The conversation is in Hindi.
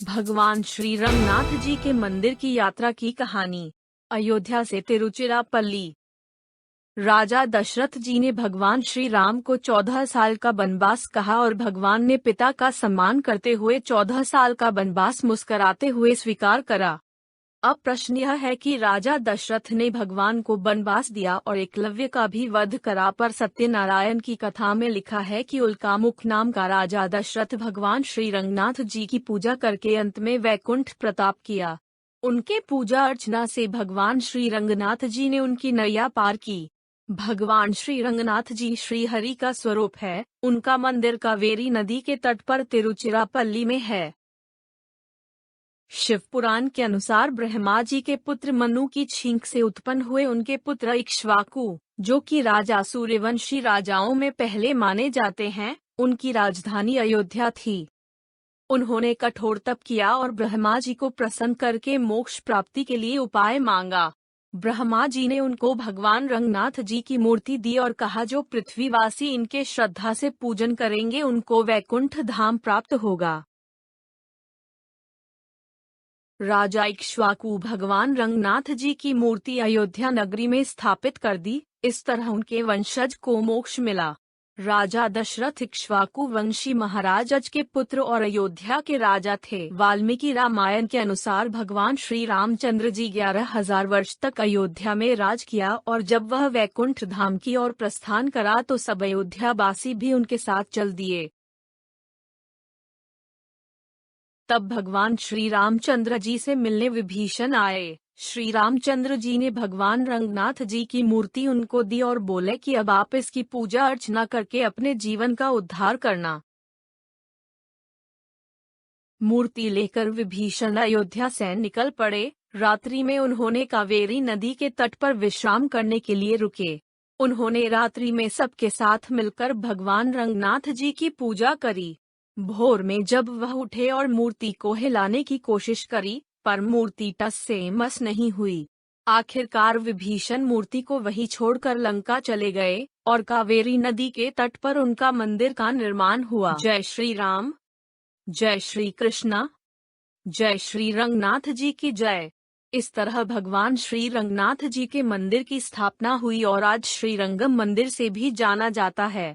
भगवान श्री रंगनाथ जी के मंदिर की यात्रा की कहानी। अयोध्या से तिरुचिरापल्ली। राजा दशरथ जी ने भगवान श्री राम को 14 साल का वनवास कहा और भगवान ने पिता का सम्मान करते हुए 14 साल का वनवास मुस्कुराते हुए स्वीकार करा। अब प्रश्न यह है कि राजा दशरथ ने भगवान को वनवास दिया और एकलव्य का भी वध करा, पर सत्यनारायण की कथा में लिखा है कि उल्कामुख नाम का राजा दशरथ भगवान श्री रंगनाथ जी की पूजा करके अंत में वैकुंठ प्रताप किया। उनके पूजा अर्चना से भगवान श्री रंगनाथ जी ने उनकी नैया पार की। भगवान श्री रंगनाथ जी श्री हरि का स्वरूप है। उनका मंदिर कावेरी नदी के तट पर तिरुचिरापल्ली में है। शिव पुराण के अनुसार ब्रह्मा जी के पुत्र मनु की छींक से उत्पन्न हुए उनके पुत्र इक्ष्वाकु, जो कि राजा सूर्यवंशी राजाओं में पहले माने जाते हैं, उनकी राजधानी अयोध्या थी। उन्होंने कठोर तप किया और ब्रह्मा जी को प्रसन्न करके मोक्ष प्राप्ति के लिए उपाय मांगा। ब्रह्मा जी ने उनको भगवान रंगनाथ जी की मूर्ति दी और कहा, जो पृथ्वीवासी इनके श्रद्धा से पूजन करेंगे उनको वैकुंठ धाम प्राप्त होगा। राजा इक्ष्वाकु भगवान रंगनाथ जी की मूर्ति अयोध्या नगरी में स्थापित कर दी। इस तरह उनके वंशज को मोक्ष मिला। राजा दशरथ इक्ष्वाकु वंशी महाराज अज के पुत्र और अयोध्या के राजा थे। वाल्मीकि रामायण के अनुसार भगवान श्री रामचंद्र जी 11,000 वर्ष तक अयोध्या में राज किया और जब वह वैकुंठ धाम की ओर प्रस्थान करा तो सब अयोध्यावासी भी उनके साथ चल दिए। तब भगवान श्री रामचंद्र जी से मिलने विभीषण आए। श्री रामचंद्र जी ने भगवान रंगनाथ जी की मूर्ति उनको दी और बोले कि अब आप इसकी पूजा अर्चना करके अपने जीवन का उद्धार करना। मूर्ति लेकर विभीषण अयोध्या से निकल पड़े। रात्रि में उन्होंने कावेरी नदी के तट पर विश्राम करने के लिए रुके। उन्होंने रात्रि में सबके साथ मिलकर भगवान रंगनाथ जी की पूजा करी। भोर में जब वह उठे और मूर्ति को हिलाने की कोशिश करी, पर मूर्ति टस से मस नहीं हुई। आखिरकार विभीषण मूर्ति को वहीं छोड़कर लंका चले गए और कावेरी नदी के तट पर उनका मंदिर का निर्माण हुआ। जय श्री राम, जय श्री कृष्णा, जय श्री रंगनाथ जी की जय। इस तरह भगवान श्री रंगनाथ जी के मंदिर की स्थापना हुई और आज श्रीरंगम मंदिर से भी जाना जाता है।